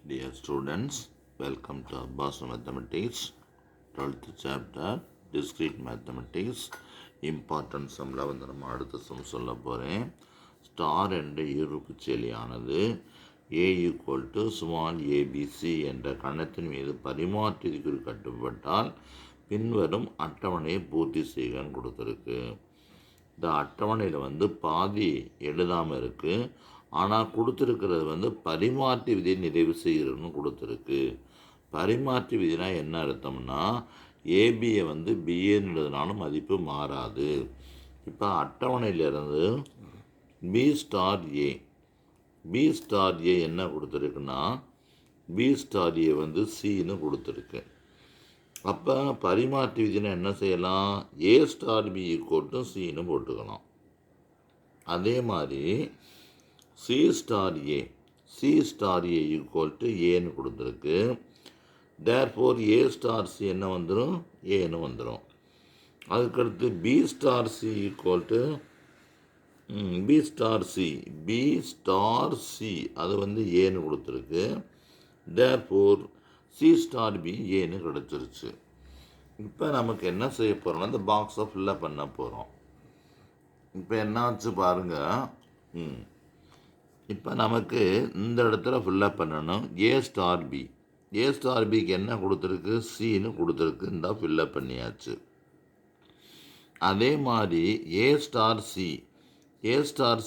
Dear students, welcome to Abbas Mathematics, 12th chapter, Discrete Mathematics, Important Sumல வந்து நம்ம அடுத்த some சொல்ல போகிறேன். ஸ்டார் என்ற ஈருறுப்புச்செயலியானது a equal to small ABC என்ற கணத்தின் மீது பரிமாற்றிற்கு கட்டுப்பட்டால் பின்வரும் அட்டவணையை பூர்த்தி செய்கன்னு கொடுத்துருக்கு. இந்த அட்டவணையில் வந்து பாதி எழுதாமல் இருக்குது, ஆனால் கொடுத்துருக்கிறது வந்து பரிமாற்று விதியை நிறைவு செய்கிறன்னு கொடுத்துருக்கு. பரிமாற்று விதினா என்ன அர்த்தம்னா ஏபியை வந்து பிஏன்றதுனாலும் மதிப்பு மாறாது. இப்போ அட்டவணையிலேருந்து பி ஸ்டார் ஏ என்ன கொடுத்துருக்குன்னா பி ஸ்டார் ஏ வந்து சின்னு கொடுத்துருக்கு. அப்போ பரிமாற்று விதினா என்ன செய்யலாம், ஏ ஸ்டார் பி ஈக்குவல் சின்னு போட்டுக்கலாம். அதே மாதிரி C star A equal to ஏன்னு கொடுத்துருக்கு. தேர்ஃபோர் ஏ ஸ்டார் சி என்ன வந்துடும், ஏன்னு வந்துடும். அதுக்கடுத்து b star c equal to b star c அது வந்து ஏன்னு கொடுத்துருக்கு. தேர்ஃபோர் சி ஸ்டார் பி ஏன்னு கிடச்சிருச்சு. இப்போ நமக்கு என்ன செய்ய போகிறோம்னா இந்த பாக்ஸை ஃபில்லப் பண்ண போகிறோம். இப்போ என்னாச்சு பாருங்கள். இப்போ நமக்கு இந்த இடத்துல ஃபில்லப் பண்ணணும். ஏ ஸ்டார் பிக்கு என்ன கொடுத்துருக்கு, சின்னு கொடுத்துருக்கு. இந்த ஃபில்லப் பண்ணியாச்சு. அதே மாதிரி ஏ ஸ்டார்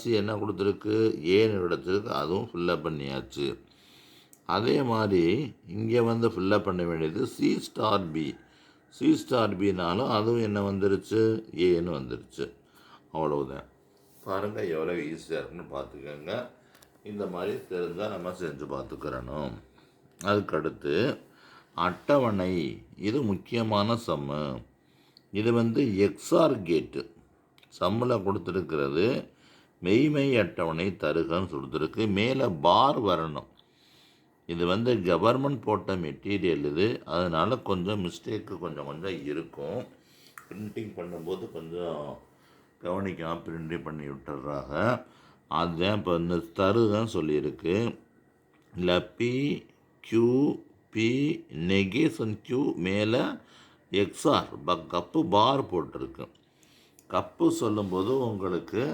சி என்ன கொடுத்துருக்கு, ஏன்னு கிடச்சிருக்கு. அதுவும் ஃபில்லப் பண்ணியாச்சு. அதே மாதிரி இங்கே வந்து ஃபில்லப் பண்ண வேண்டியது சி ஸ்டார் பினாலும் அதுவும் என்ன வந்துருச்சு, ஏன்னு வந்துருச்சு. அவ்வளவுதான். பாருங்கள் எவ்வளோ ஈஸியாக இருக்குன்னு பார்த்துக்கோங்க. இந்த மாதிரி தெரிஞ்சால் நம்ம செஞ்சு பார்த்துக்கிறணும். அதுக்கடுத்து அட்டவணை, இது முக்கியமான சம்மு. இது வந்து எக்ஸ்ஆர் கேட்டு சம்மில் கொடுத்துருக்கிறது. மெய்மை அட்டவணை தருகன்னு கொடுத்துருக்கு. மேலே பார் வரணும். இது வந்து கவர்மெண்ட் போட்ட மெட்டீரியல் இது, அதனால் கொஞ்சம் மிஸ்டேக்கு கொஞ்சம் இருக்கும். பிரிண்டிங் பண்ணும்போது கொஞ்சம் கவனிக்காமல் பிரிண்டிங் பண்ணி விட்டுறாங்க. அதுதான் இப்போ இந்த தருதான் சொல்லியிருக்கு. இல்லை பி நெகேஷன் கியூ மேலே எக்ஸ்ஆர் கப்பு பார் போட்டிருக்கு. கப்பு சொல்லும்போது உங்களுக்கு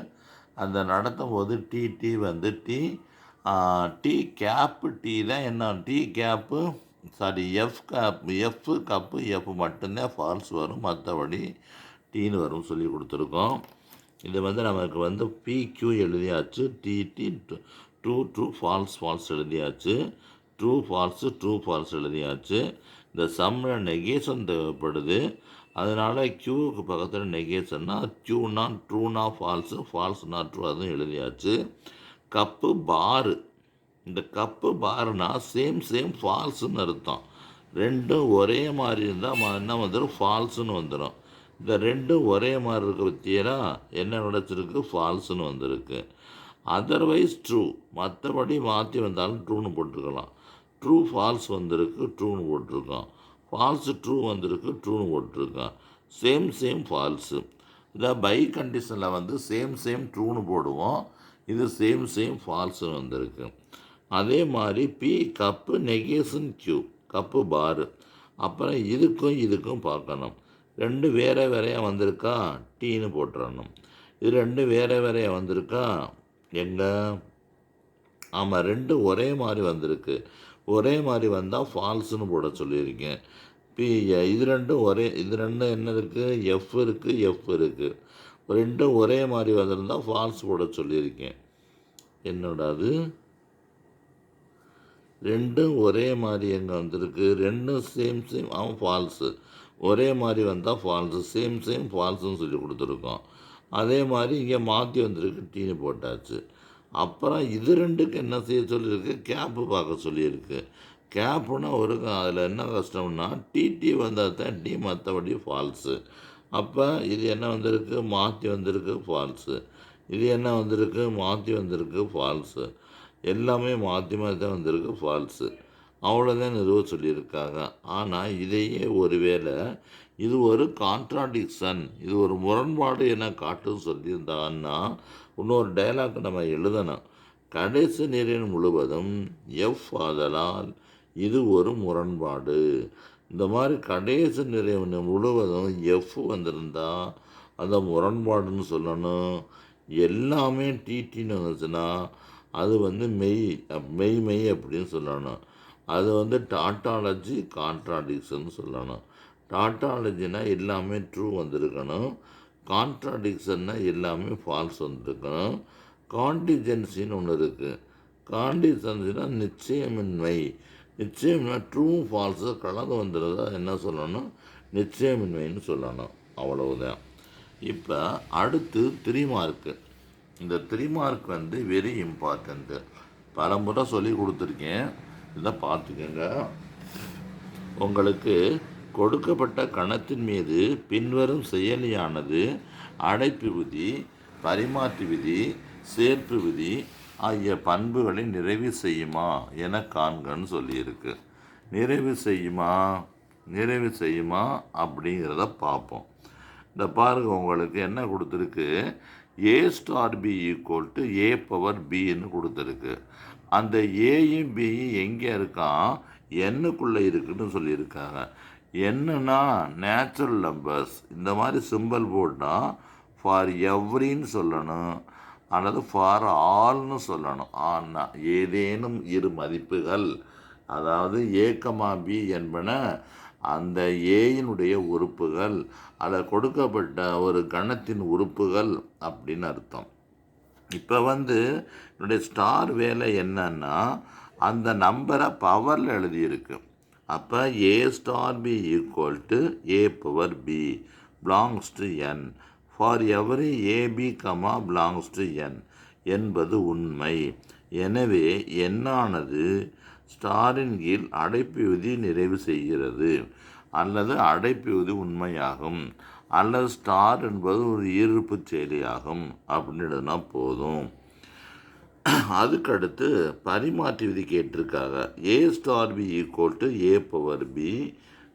அந்த நடத்தும் போது டி வந்து டி கேப்பு டி தான் என்ன, d cap f cup f மட்டும்தான் ஃபால்ஸ் வரும், மற்றபடி டீன்னு வரும் சொல்லி கொடுத்துருக்கோம். இது வந்து நமக்கு வந்து பிக்யூ எழுதியாச்சு, டி ட்ரூ ஃபால்ஸ் எழுதியாச்சு, ட்ரூ ஃபால்ஸ் எழுதியாச்சு. இந்த சம்மில் நெகேஷன் தேவைப்படுது, அதனால் க்யூவுக்கு பக்கத்தில் நெகேஷன்னா க்யூனா ட்ரூனா ஃபால்ஸ்னா ட்ரூ, அதுவும் எழுதியாச்சு. கப்பு பாரு, இந்த கப்பு பாருனா சேம் ஃபால்ஸுன்னு அர்த்தம். ரெண்டும் ஒரே மாதிரி இருந்தால் என்ன வந்துடும், ஃபால்ஸுன்னு வந்துடும். இந்த ரெண்டும் ஒரே மாதிரி இருக்க பற்றியனா என்ன கிடச்சிருக்கு, ஃபால்ஸுன்னு வந்திருக்கு. அதர்வைஸ் ட்ரூ, மற்றபடி மாற்றி வந்தாலும் ட்ரூன்னு போட்டிருக்கலாம். ட்ரூ ஃபால்ஸ் வந்திருக்கு, ட்ரூன்னு போட்டிருக்கோம். ஃபால்ஸு ட்ரூ வந்திருக்கு, ட்ரூன்னு போட்டிருக்கோம். Same falls. இதை பை கண்டிஷனில் வந்து சேம் ட்ரூன்னு போடுவோம். இது சேம் ஃபால்ஸுன்னு வந்திருக்கு. அதே மாதிரி p cup negation q cup பாரு. அப்புறம் இதுக்கும் பார்க்கணும். ரெண்டு வேறையாக வந்திருக்கா, டீன்னு போட்டுறணும். இது ரெண்டு வேறையாக வந்திருக்கா எங்கே, ஆமாம் ரெண்டும் ஒரே மாதிரி வந்திருக்கு. ஒரே மாதிரி வந்தால் ஃபால்ஸுன்னு போட சொல்லியிருக்கேன். இது ரெண்டும் என்ன இருக்குது, எஃப் இருக்குது. ரெண்டும் ஒரே மாதிரி வந்திருந்தால் ஃபால்ஸ் போட சொல்லியிருக்கேன். என்னோட அது ரெண்டும் ஒரே மாதிரி எங்கே வந்திருக்கு, ரெண்டும் சேம் அவன் ஃபால்ஸு. ஒரே மாதிரி வந்தால் ஃபால்ஸு, சேம் ஃபால்ஸுன்னு சொல்லி கொடுத்துருக்கோம். அதே மாதிரி இங்கே மாற்றி வந்திருக்கு, டீன்னு போட்டாச்சு. அப்புறம் இது ரெண்டுக்கு என்ன செய்ய சொல்லியிருக்கு, கேப்பு பார்க்க சொல்லியிருக்கு. கேப்புனா அதில் என்ன கஷ்டம்னா டி வந்தால் தான் டி, மற்றபடி ஃபால்ஸு. அப்போ இது என்ன வந்திருக்கு, மாற்றி வந்திருக்கு, ஃபால்ஸு. இது என்ன வந்திருக்கு, மாற்றி வந்திருக்கு, ஃபால்ஸு. எல்லாமே மாற்றி தான் வந்திருக்கு, ஃபால்ஸு. அவ்வளோதான் நிறுவ சொல்லியிருக்காங்க. ஆனால் இதையே ஒருவேளை இது ஒரு கான்ட்ராடிக்ஷன், இது ஒரு முரண்பாடு என காட்டுன்னு சொல்லியிருந்தாங்கன்னா இன்னொரு டைலாக் நம்ம எழுதணும். கடைசி நிறையின் முழுவதும் எஃப் ஆதலால் இது ஒரு முரண்பாடு. இந்த மாதிரி கடைசி நிறை முழுவதும் எஃப் வந்திருந்தா அந்த முரண்பாடுன்னு சொல்லணும். எல்லாமே டிடின்னு வந்துச்சுன்னா அது வந்து மெய் அப்படின்னு சொல்லணும். அது டாட்டாலஜி கான்ட்ராடிக்ஷன் சொல்லணும். டாட்டாலஜினா எல்லாமே ட்ரூ வந்திருக்கணும். கான்ட்ராடிக்ஷன்னா எல்லாமே ஃபால்ஸ் வந்திருக்கணும். காண்டிஜென்சின்னு ஒன்று இருக்குது. காண்டிஜென்சினா நிச்சயமின்மை. நிச்சயமின்மை ட்ரூ ஃபால்ஸு கலந்து வந்துடுறதா என்ன சொல்லணும்? நிச்சயமின்மைன்னு சொல்லணும். அவ்வளவுதான். இப்போ அடுத்து 3 மார்க்கு. இந்த 3 மார்க் வெரி இம்பார்ட்டண்ட்டு. பல முறை சொல்லி கொடுத்துருக்கேன். இதை பார்த்துக்கோங்க. உங்களுக்கு கொடுக்கப்பட்ட கணத்தின் மீது பின்வரும் செயலியானது அடைப்பு விதி, பரிமாற்று விதி, சேர்ப்பு விதி ஆகிய பண்புகளை நிறைவு செய்யுமா என காண்கன்னு சொல்லியிருக்கு. நிறைவு செய்யுமா அப்படிங்கிறத பார்ப்போம். இந்த பாருங்க, உங்களுக்கு என்ன கொடுத்துருக்கு? a star b equal to a power பின்னு கொடுத்துருக்கு. அந்த ஏயும் பியும் எங்கே இருக்கான்? எண்ணுக்குள்ளே இருக்குன்னு சொல்லியிருக்காங்க. என்னன்னா நேச்சுரல் நம்பர்ஸ். இந்த மாதிரி சிம்பிள் போட்டால் ஃபார் எவ்ரின்னு சொல்லணும் அல்லது ஃபார் ஆல்னு சொல்லணும். ஆனால் ஏதேனும் இரு மதிப்புகள், அதாவது a, b என்பன அந்த ஏயினுடைய உறுப்புகள் அல்லது கொடுக்கப்பட்ட ஒரு கணத்தின் உறுப்புகள் அப்படின்னு அர்த்தம். இப்போ என்னுடைய ஸ்டார் வேலை என்னன்னா அந்த நம்பரை பவரில் எழுதியிருக்கு. அப்போ a star b equal to a power b belongs to n for every a b comma belongs to n என்பது உண்மை. எனவே எண்ணானது ஸ்டாரின் கீழ் அடைப்பு விதி நிறைவு செய்கிறது அல்லது அடைப்பு விதி உண்மையாகும் அல்லது ஸ்டார் என்பது ஒரு ஈர்ப்பு செயலியாகும் அப்படின்னு எழுதுனா போதும். அதுக்கடுத்து பரிமாற்று விதி கேட்டிருக்காங்க. a star b equal to a power b,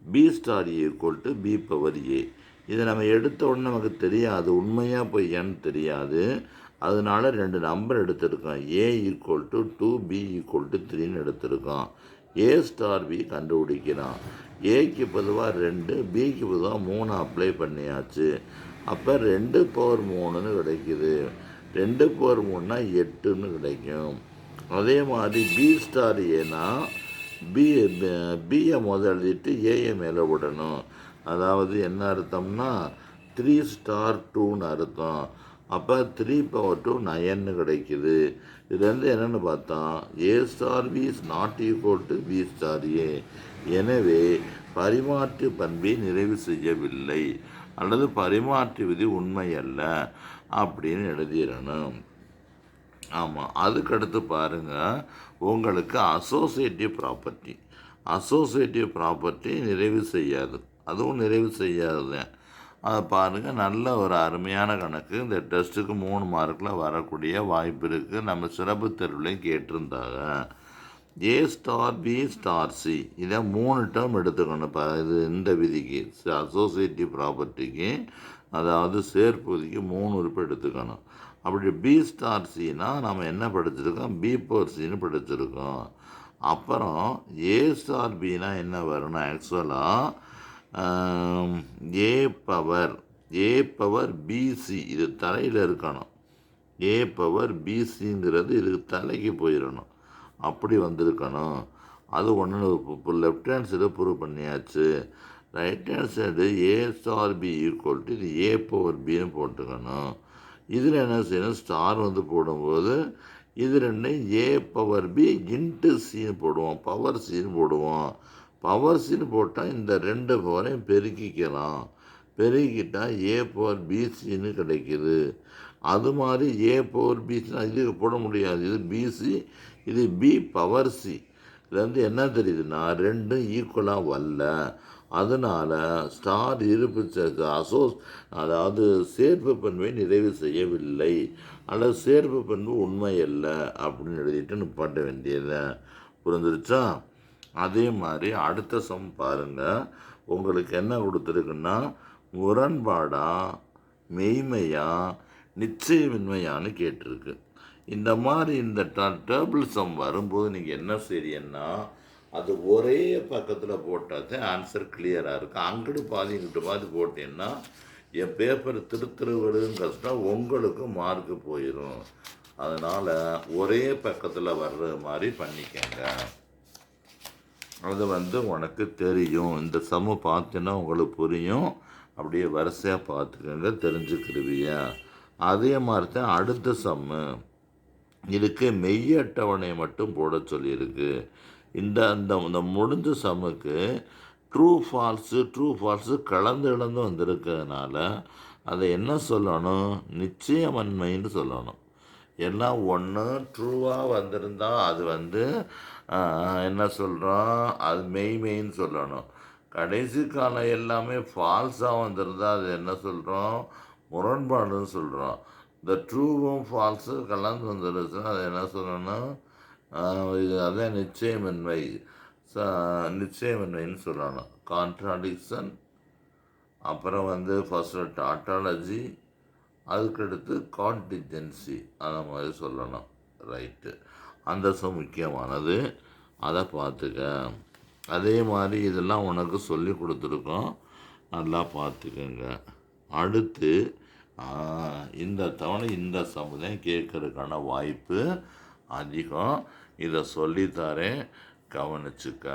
b star equal to b power a. இதை நம்ம எடுத்த உடனே நமக்கு தெரியாது, உண்மையாக பொய்யான்னு தெரியாது. அதனால 2 நம்பர் எடுத்திருக்கோம். a equal to 2, b equal to 3ன்னு எடுத்திருக்கோம். a ஸ்டார் b கண்டுபிடிக்கிறான். ஏக்கு பொதுவாக 2, பிக்கு பொதுவாக 3 அப்ளை பண்ணியாச்சு. அப்போ 2 பவர் 3ன்னு கிடைக்குது. 2 பவர் 3னா 8ன்னு கிடைக்கும். அதே மாதிரி பி ஸ்டார் ஏன்னா பியை எழுதிட்டு ஏயை மேலே விடணும். அதாவது என்ன அர்த்தம்னா 3 ஸ்டார் 2ன்னு அர்த்தம். அப்போ 3 பவர் 2 9ன்னு கிடைக்குது. இது என்னென்னு பார்த்தா a star b is not equal to b star a. எனவே பரிமாற்று பண்பை நிறைவு செய்யவில்லை அல்லது பரிமாற்று விதி உண்மை அல்ல அப்படின்னு எழுதிடணும். ஆமாம். அதுக்கடுத்து பாருங்கள், உங்களுக்கு அசோசியேட்டிவ் ப்ராப்பர்ட்டி நிறைவு செய்யாது. அதுவும் நிறைவு செய்யாதுதான். அதை பாருங்கள், நல்ல ஒரு அருமையான கணக்கு. இந்த டெஸ்ட்டுக்கு 3 மார்க்கில் வரக்கூடிய வாய்ப்பு இருக்குது. நம்ம சிறப்பு தேர்வுலையும் கேட்டிருந்தாங்க. a star b star c இதை 3 டேர்ம் எடுத்துக்கணும். இப்போ இது இந்த விதிக்கு அசோசியேட்டிவ் ப்ராப்பர்ட்டிக்கு, அதாவது சேர்ப்பு விதிக்கு 3 உறுப்பு எடுத்துக்கணும். அப்படி b ஸ்டார் சின்னா நம்ம என்ன படிச்சிருக்கோம்? b பவர் சின்னு படிச்சிருக்கோம். அப்புறம் a ஸ்டார் பின்னா என்ன வரணும்? ஆக்சுவலாக a பவர் பிசி இது தலையில் இருக்கணும். a பவர் பிசிங்கிறது இதுக்கு தலைக்கு போயிடணும். அப்படி வந்திருக்கணும். அது ஒன்று இப்போ லெஃப்ட் ஹேண்ட் சைடு ப்ரூவ் பண்ணியாச்சு. Right hand side a star b equal to இது a பவர் பின்னு போட்டுக்கணும். இதில் என்ன செய்யணும்? ஸ்டார் போடும்போது இது 2 a பவர் b இன்ட்டு சின்னு போடுவோம், பவர் சின்னு போடுவோம். பவர் சின்னு போட்டால் இந்த 2 பவரையும் பெருக்கிக்கலாம். பெருக்கிட்டால் a பவர் பிசின்னு கிடைக்கிது. அது மாதிரி a பவர் பிசினா இதுக்கு போட முடியாது. இது பிசி, இது b பவர் சி. இதுலேருந்து என்ன தெரியுதுன்னா 2 ஈக்குவலாக வரல. அதனால் ஸ்டார் இருப்பு அதாவது சேர்ப்பு பண்பை நிறைவு செய்யவில்லை அல்லது சேர்ப்பு பண்பு உண்மை அல்ல அப்படின்னு எழுதிட்டு நிப்பாட்ட வேண்டியதை. புரிஞ்சிருச்சா? அதே மாதிரி அடுத்த சம் பாருங்கள். உங்களுக்கு என்ன கொடுத்துருக்குன்னா முரண்பாடா மெய்மையா நிச்சயமின்மையான்னு கேட்டிருக்கு. இந்த மாதிரி இந்த டேபிள் சம் வரும்போது நீங்கள் என்ன செய்யணும்னா அது ஒரே பக்கத்தில் போட்டால் தான் ஆன்சர் கிளியராக இருக்கும். அங்கிட்டு பாதி இங்கிட்டு பாதி போட்டீங்கன்னா என் பேப்பர் திருத்துருவடுன்னு கஷ்டம், உங்களுக்கு மார்க்கு போயிடும். அதனால் ஒரே பக்கத்தில் வர்ற மாதிரி பண்ணிக்கங்க. அது உனக்கு தெரியும். இந்த சம்மு பார்த்தீங்கன்னா உங்களுக்கு புரியும். அப்படியே வரிசையாக பார்த்துக்கோங்க, தெரிஞ்சுக்கிருவிய. அதே மாதிரி தான் அடுத்த சம்மு. இதுக்கு மெய் அட்டவணை மட்டும் போட சொல்லியிருக்கு. இந்த இந்த முடிஞ்ச சம்முக்கு ட்ரூ ஃபால்ஸு கலந்து வந்திருக்கிறதுனால அதை என்ன சொல்லணும், நிச்சயமன்மைன்னு சொல்லணும். எல்லாம் ஒன்று ட்ரூவாக வந்திருந்தால் அது என்ன சொல்கிறோம், அது மெய்ன்னு சொல்லணும். கடைசி காலம் எல்லாமே ஃபால்ஸாக வந்திருந்தால் அது என்ன சொல்கிறோம், முரண்பாடுன்னு சொல்கிறோம். இந்த ட்ரூவும் ஃபால்ஸு கலந்து வந்துருச்சுன்னா அது என்ன சொல்லணும், அதான் நிச்சயமின்மைன்னு சொல்லணும். கான்ட்ராடிக்ஷன், அப்புறம் ஃபஸ்ட்டு டாட்டாலஜி, அதுக்கடுத்து கான்டிஜென்சி, அந்த மாதிரி சொல்லணும். ரைட்டு, அந்த முக்கியமானது, அதை பார்த்துக்க. அதே மாதிரி இதெல்லாம் உனக்கு சொல்லி கொடுத்துருக்கோம், நல்லா பார்த்துக்கங்க. அடுத்து இந்த தவணை இந்த சமுதாயம் கேட்கறதுக்கான வாய்ப்பு அதிகம். இதை சொல்லித்தரேன், கவனிச்சுக்க.